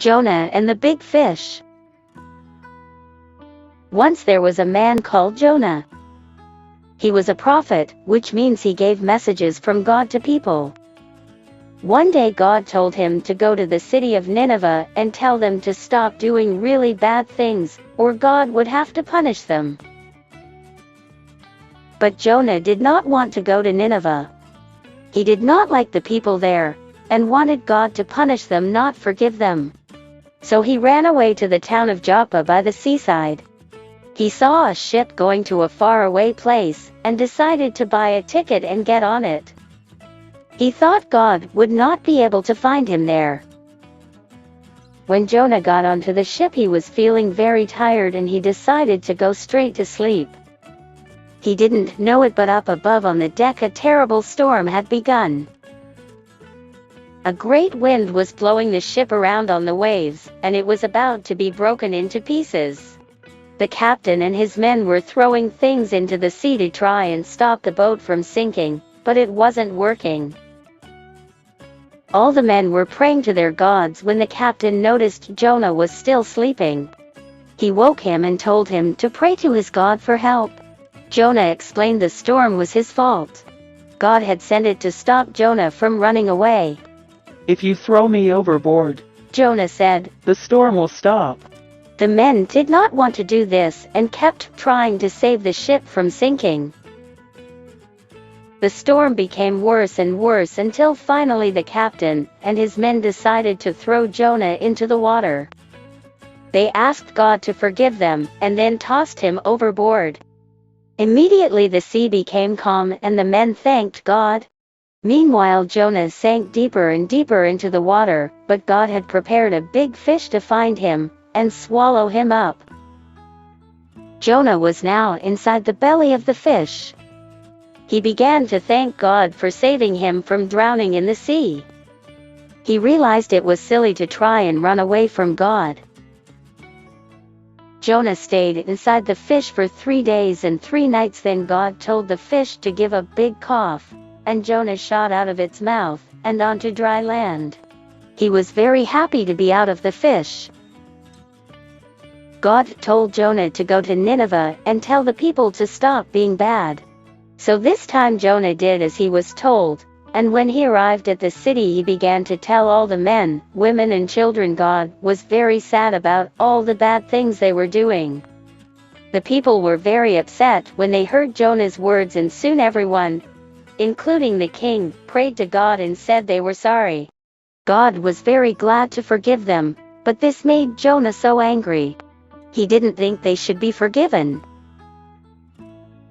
Jonah and the big fish. Once there was a man called Jonah. He was a prophet, which means he gave messages from God to people. One day God told him to go to the city of Nineveh and tell them to stop doing really bad things, or God would have to punish them. But Jonah did not want to go to Nineveh. He did not like the people there, and wanted God to punish them, not forgive them. So he ran away to the town of Joppa by the seaside. He saw a ship going to a faraway place, and decided to buy a ticket and get on it. He thought God would not be able to find him there. When Jonah got onto the ship, he was feeling very tired and he decided to go straight to sleep. He didn't know it, but up above on the deck a terrible storm had begun. A great wind was blowing the ship around on the waves, and it was about to be broken into pieces. The captain and his men were throwing things into the sea to try and stop the boat from sinking, but it wasn't working. All the men were praying to their gods when the captain noticed Jonah was still sleeping. He woke him and told him to pray to his God for help. Jonah explained the storm was his fault. God had sent it to stop Jonah from running away. "If you throw me overboard," Jonah said, "the storm will stop." the men did not want to do this and kept trying to save the ship from sinking. The storm became worse and worse until finally the captain and his men decided to throw Jonah into the water. They asked God to forgive them and then tossed him overboard. Immediately the sea became calm and the men thanked God. Meanwhile Jonah sank deeper and deeper into the water, but God had prepared a big fish to find him and swallow him up. Jonah was now inside the belly of the fish. He began to thank God for saving him from drowning in the sea. He realized it was silly to try and run away from God. Jonah stayed inside the fish for 3 days and 3 nights. Then God told the fish to give a big cough, and Jonah shot out of its mouth and onto dry land. He was very happy to be out of the fish. God told Jonah to go to Nineveh and tell the people to stop being bad. So this time Jonah did as he was told, and when he arrived at the city he began to tell all the men, women and children God was very sad about all the bad things they were doing. The people were very upset when they heard Jonah's words, and soon everyone, including the king, prayed to God and said they were sorry. God was very glad to forgive them, but this made Jonah so angry. He didn't think they should be forgiven.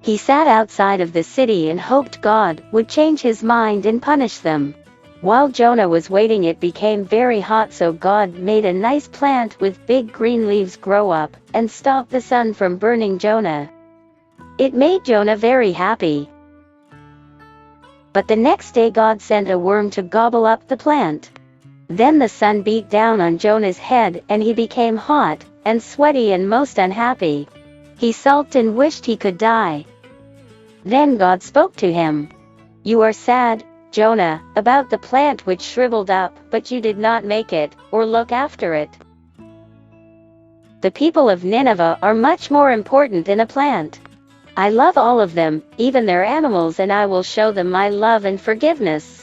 He sat outside of the city and hoped God would change his mind and punish them. While Jonah was waiting, it became very hot, so God made a nice plant with big green leaves grow up and stop the sun from burning Jonah. It made Jonah very happy. But the next day God sent a worm to gobble up the plant. Then the sun beat down on Jonah's head and he became hot and sweaty and most unhappy. He sulked and wished he could die. Then God spoke to him. "You are sad, Jonah, about the plant which shriveled up, but you did not make it, or look after it. The people of Nineveh are much more important than a plant. I love all of them, even their animals, and I will show them my love and forgiveness."